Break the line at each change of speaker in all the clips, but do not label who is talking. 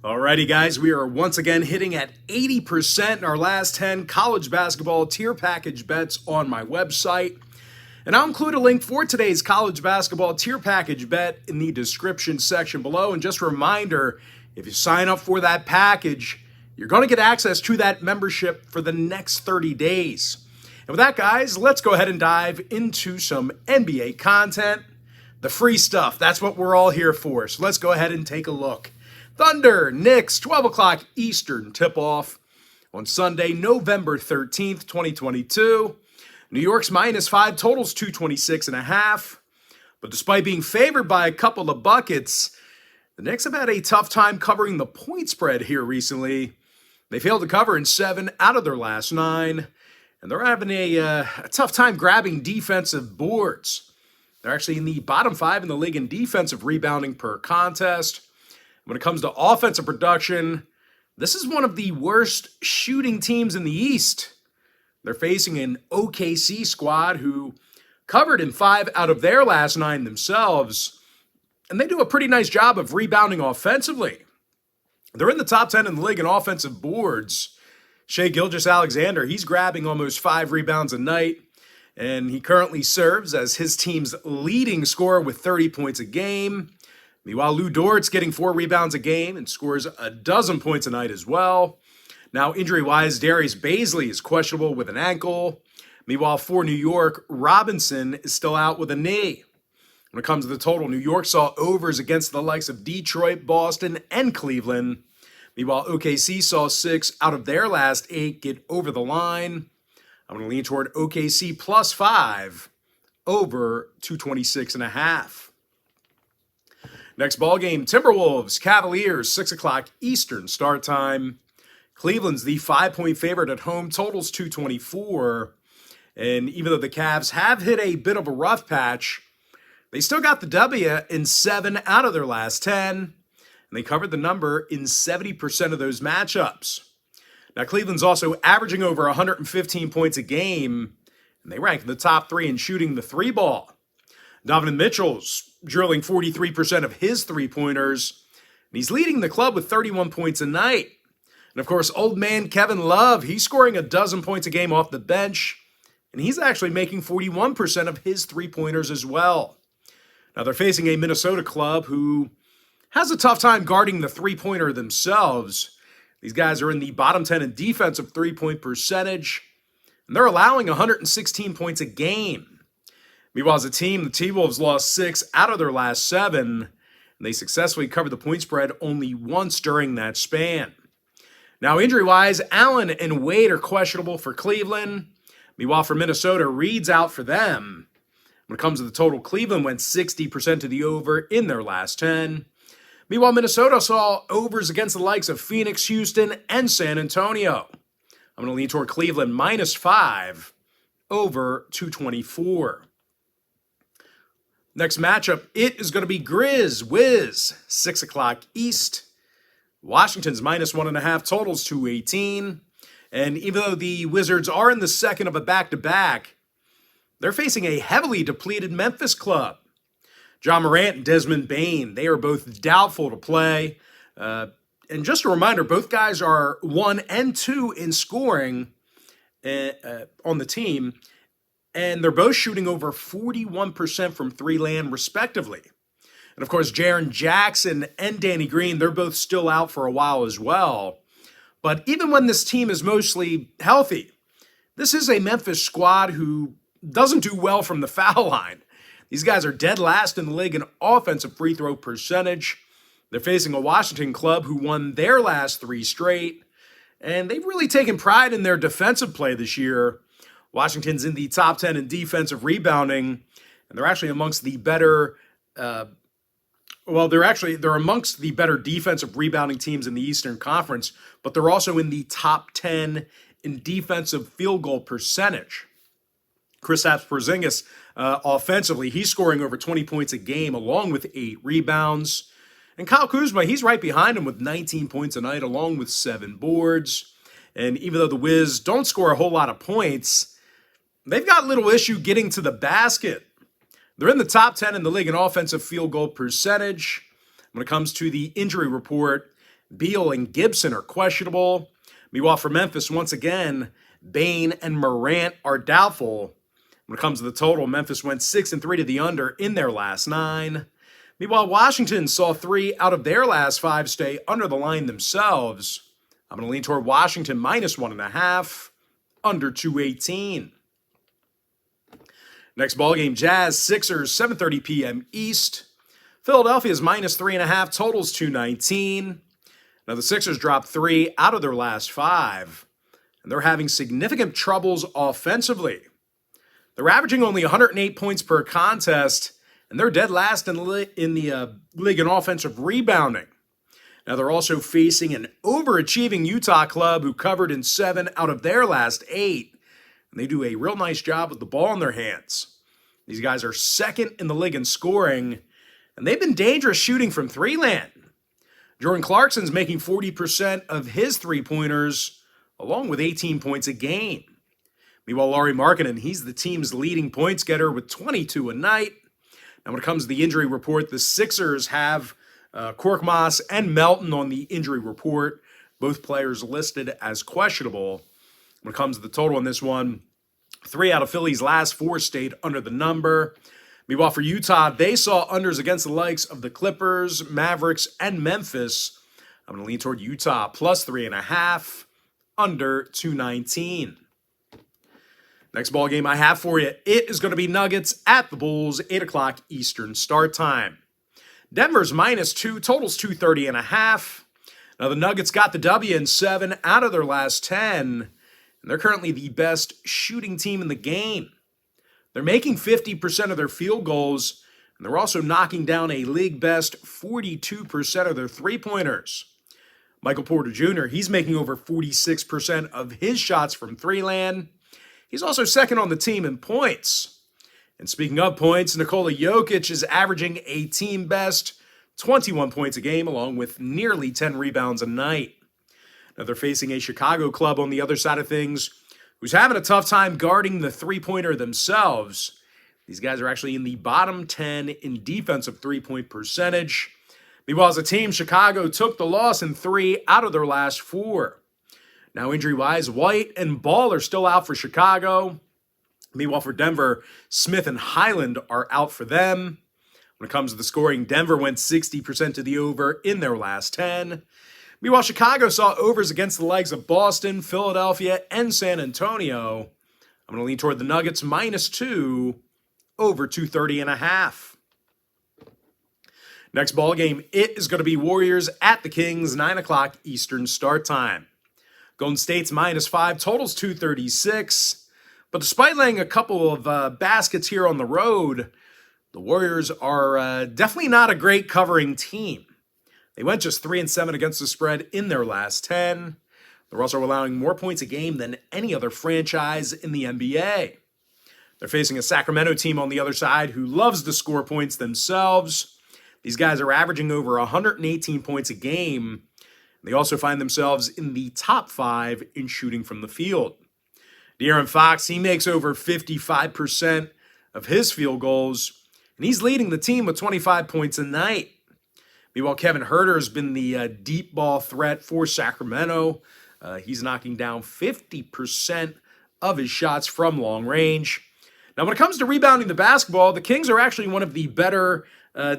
Alrighty, guys, we are once again hitting at 80% in our last 10 college basketball tier package bets on my website. And I'll include a link for today's college basketball tier package bet in the description section below. And just a reminder, if you sign up for that package, you're going to get access to that membership for the next 30 days. And with that, guys, let's go ahead and dive into some NBA content. The free stuff, that's what we're all here for. So let's go ahead and take a look. Thunder, Knicks, 12 o'clock Eastern tip-off on Sunday, November 13th, 2022. New York's -5 totals 226.5. But despite being favored by a couple of buckets, the Knicks have had a tough time covering the point spread here recently. They failed to cover in 7 out of their last 9. And they're having a tough time grabbing defensive boards. They're actually in the bottom 5 in the league in defensive rebounding per contest. When it comes to offensive production, this is one of the worst shooting teams in the East. They're facing an OKC squad who covered in 5 out of their last 9 themselves, and they do a pretty nice job of rebounding offensively. They're in the top 10 in the league in offensive boards. Shai Gilgeous-Alexander, he's grabbing almost 5 rebounds a night, and he currently serves as his team's leading scorer with 30 points a game. Meanwhile, Lou Dort's getting 4 rebounds a game and scores 12 points a night as well. Now, injury-wise, Darius Bazley is questionable with an ankle. Meanwhile, for New York, Robinson is still out with a knee. When it comes to the total, New York saw overs against the likes of Detroit, Boston, and Cleveland. Meanwhile, OKC saw 6 out of their last 8 get over the line. I'm going to lean toward OKC +5 over 226.5. Next ball game, Timberwolves, Cavaliers, 6 o'clock Eastern start time. Cleveland's the 5-point favorite at home, totals 224. And even though the Cavs have hit a bit of a rough patch, they still got the W in 7 out of their last 10. And they covered the number in 70% of those matchups. Now, Cleveland's also averaging over 115 points a game, and they rank in the top 3 in shooting the 3-ball. Donovan Mitchell's drilling 43% of his three-pointers, and he's leading the club with 31 points a night. And of course, old man Kevin Love, he's scoring 12 points a game off the bench, and he's actually making 41% of his three-pointers as well. Now, they're facing a Minnesota club who has a tough time guarding the three-pointer themselves. These guys are in the bottom 10 in defensive three-point percentage, and they're allowing 116 points a game. Meanwhile, as a team, the T-Wolves lost 6 out of their last 7, and they successfully covered the point spread only once during that span. Now, injury-wise, Allen and Wade are questionable for Cleveland. Meanwhile, for Minnesota, Reed's out for them. When it comes to the total, Cleveland went 60% to the over in their last 10. Meanwhile, Minnesota saw overs against the likes of Phoenix, Houston, and San Antonio. I'm going to lean toward Cleveland -5 over 224. Next matchup, it is going to be Wiz, 6 o'clock East. Washington's -1.5, totals 218. And even though the Wizards are in the second of a back-to-back, they're facing a heavily depleted Memphis club. John Morant and Desmond Bane, they are both doubtful to play. And just a reminder, both guys are 1 and 2 in scoring on the team. And they're both shooting over 41% from 3-land, respectively. And of course, Jaren Jackson and Danny Green, they're both still out for a while as well. But even when this team is mostly healthy, this is a Memphis squad who doesn't do well from the foul line. These guys are dead last in the league in offensive free throw percentage. They're facing a Washington club who won their last 3 straight. And they've really taken pride in their defensive play this year. Washington's in the top 10 in defensive rebounding, and they're actually amongst the better, they're amongst the better defensive rebounding teams in the Eastern Conference, but they're also in the top 10 in defensive field goal percentage. Kristaps Porzingis, offensively, he's scoring over 20 points a game, along with 8 rebounds. And Kyle Kuzma, he's right behind him with 19 points a night, along with 7 boards. And even though the Wiz don't score a whole lot of points, they've got little issue getting to the basket. They're in the top 10 in the league in offensive field goal percentage. When it comes to the injury report, Beal and Gibson are questionable. Meanwhile, for Memphis, once again, Bane and Morant are doubtful. When it comes to the total, Memphis went 6-3 to the under in their last 9. Meanwhile, Washington saw 3 out of their last 5 stay under the line themselves. I'm going to lean toward Washington minus 1.5, under 218. Next ball game, Jazz, Sixers, 7:30 p.m. East. Philadelphia's minus 3.5, totals 219. Now, the Sixers dropped 3 out of their last 5, and they're having significant troubles offensively. They're averaging only 108 points per contest, and they're dead last in the league in offensive rebounding. Now, they're also facing an overachieving Utah club who covered in 7 out of their last 8, and they do a real nice job with the ball in their hands. These guys are second in the league in scoring, and they've been dangerous shooting from three-land. Jordan Clarkson's making 40% of his three-pointers, along with 18 points a game. Meanwhile, Lauri Markkanen, he's the team's leading points getter with 22 a night. Now, when it comes to the injury report, the Sixers have Korkmaz and Melton on the injury report, both players listed as questionable. When it comes to the total in this one, 3 out of Philly's last 4 stayed under the number. Meanwhile, for Utah, they saw unders against the likes of the Clippers, Mavericks, and Memphis. I'm going to lean toward Utah plus 3.5, under 219. Next ball game I have for you, it is going to be Nuggets at the Bulls, 8 o'clock Eastern start time. Denver's minus 2, totals 230.5. Now, the Nuggets got the W in 7 out of their last 10, and they're currently the best shooting team in the game. They're making 50% of their field goals, and they're also knocking down a league-best 42% of their three-pointers. Michael Porter Jr., he's making over 46% of his shots from three-land. He's also second on the team in points. And speaking of points, Nikola Jokic is averaging a team-best 21 points a game, along with nearly 10 rebounds a night. Now, they're facing a Chicago club on the other side of things who's having a tough time guarding the three-pointer themselves. These guys are actually in the bottom 10 in defensive three-point percentage. Meanwhile, as a team, Chicago took the loss in 3 out of their last 4. Now, injury-wise, White and Ball are still out for Chicago. Meanwhile, for Denver, Smith and Highland are out for them. When it comes to the scoring, Denver went 60% to the over in their last 10. Meanwhile, Chicago saw overs against the likes of Boston, Philadelphia, and San Antonio. I'm going to lean toward the Nuggets minus 2, over 230.5. Next ball game, it is going to be Warriors at the Kings, 9 o'clock Eastern start time. Golden State's minus 5, totals 236. But despite laying a couple of baskets here on the road, the Warriors are definitely not a great covering team. They went just 3-7 against the spread in their last 10. They're also allowing more points a game than any other franchise in the NBA. They're facing a Sacramento team on the other side who loves to score points themselves. These guys are averaging over 118 points a game. They also find themselves in the top 5 in shooting from the field. De'Aaron Fox, he makes over 55% of his field goals, and he's leading the team with 25 points a night. Meanwhile, Kevin Huerter has been the deep ball threat for Sacramento. He's knocking down 50% of his shots from long range. Now, when it comes to rebounding the basketball, the Kings are actually one of the better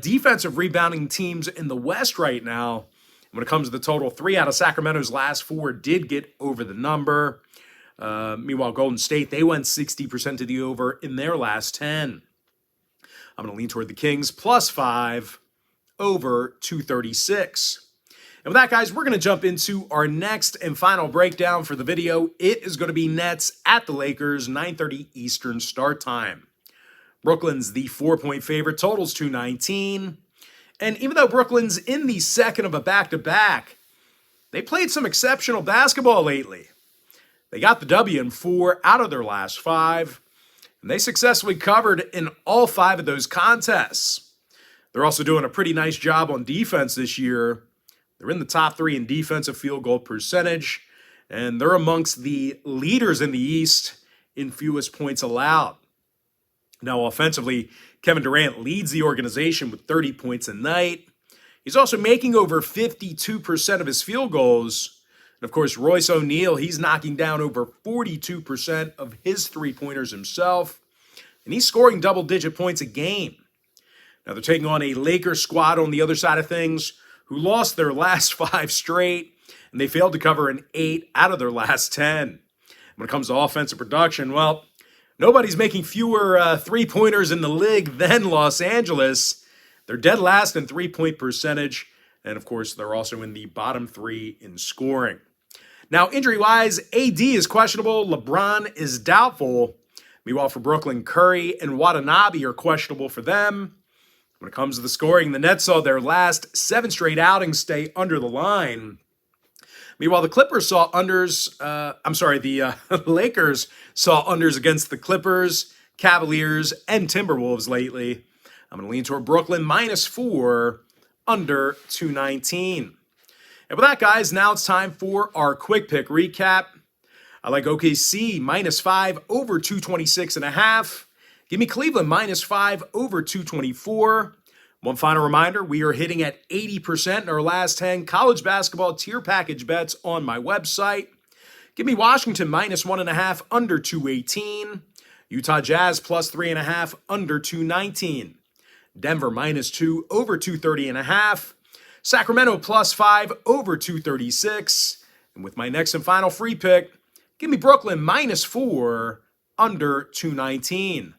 defensive rebounding teams in the West right now. When it comes to the total, 3 out of Sacramento's last 4 did get over the number. Meanwhile, Golden State, they went 60% to the over in their last 10. I'm going to lean toward the Kings, plus 5, over 236. And with that, guys, we're going to jump into our next and final breakdown for the video. It is going to be Nets at the Lakers, 9:30 Eastern start time. Brooklyn's the 4-point favorite, totals 219. And even though Brooklyn's in the second of a back-to-back, they played some exceptional basketball lately. They got the W in 4 out of their last 5, and they successfully covered in all 5 of those contests. They're also doing a pretty nice job on defense this year. They're in the top 3 in defensive field goal percentage, and they're amongst the leaders in the East in fewest points allowed. Now, offensively, Kevin Durant leads the organization with 30 points a night. He's also making over 52% of his field goals. And of course, Royce O'Neal, he's knocking down over 42% of his three-pointers himself. And he's scoring double-digit points a game. Now they're taking on a Lakers squad on the other side of things who lost their last 5 straight, and they failed to cover an 8 out of their last 10. When it comes to offensive production, well, nobody's making fewer three-pointers in the league than Los Angeles. They're dead last in three-point percentage, and of course, they're also in the bottom 3 in scoring. Now, injury-wise, AD is questionable, LeBron is doubtful. Meanwhile, for Brooklyn, Curry and Watanabe are questionable for them. When it comes to the scoring, the Nets saw their last 7 straight outings stay under the line. Meanwhile, the Clippers saw unders, the Lakers saw unders against the Clippers, Cavaliers, and Timberwolves lately. I'm going to lean toward Brooklyn -4, under 219. And with that, guys, now it's time for our quick pick recap. I like OKC -5 over 226.5. Give me Cleveland -5 over 224. One final reminder, we are hitting at 80% in our last 10 college basketball tier package bets on my website. Give me Washington -1.5 under 218. Utah Jazz +3.5 under 219. Denver -2 over 230.5. Sacramento +5 over 236. And with my next and final free pick, give me Brooklyn -4 under 219.